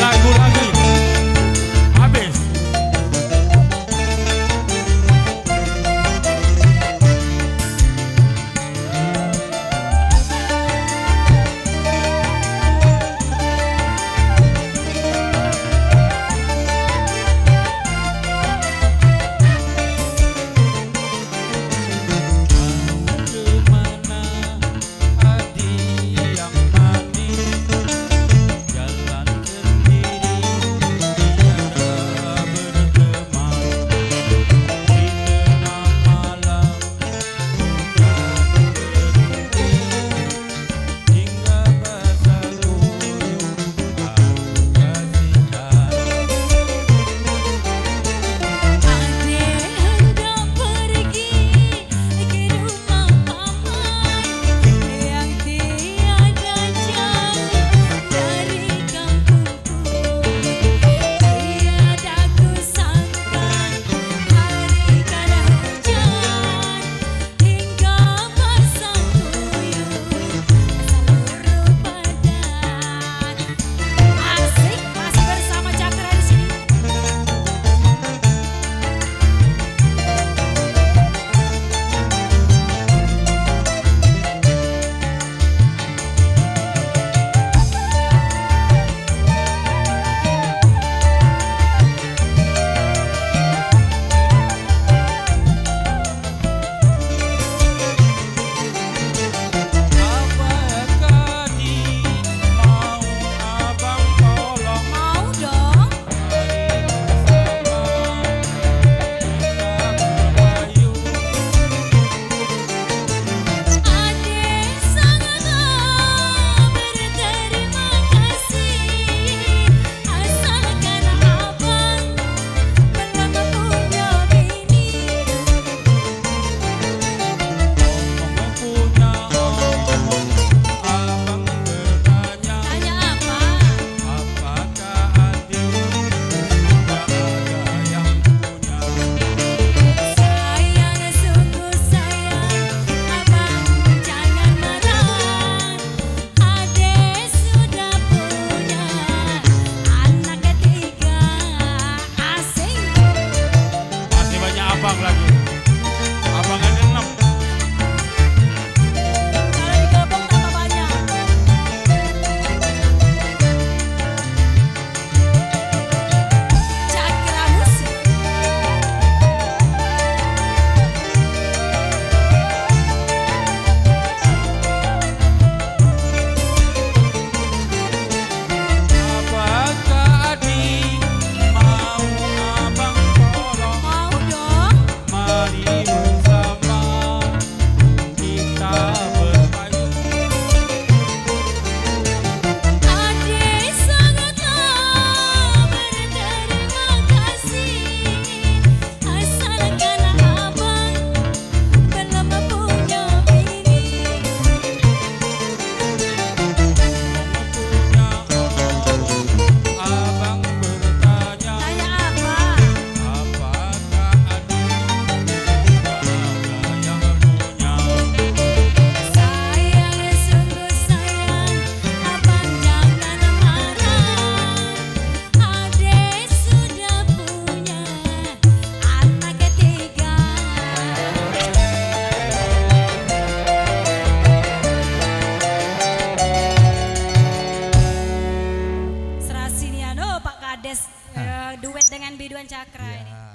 Lagu lagi habis. Abang lagi. Abang ada 6. Kalau digabung tambah banyak. Cakra Musik. Apakah adik mau abang tolong? Mau dong. Mari bersama kita berpayung. Adik sangatlah berterima kasih. Asalkan abang belum punya bini. Punya abang bertanya, Tanya apa? apakah adik juga ada yang punya? Sayang sungguh sayang, abang jangan marah. Adik sudah punya anak ketiga. Serasi nih Pak Kades duet dengan Biduan Cakra ini.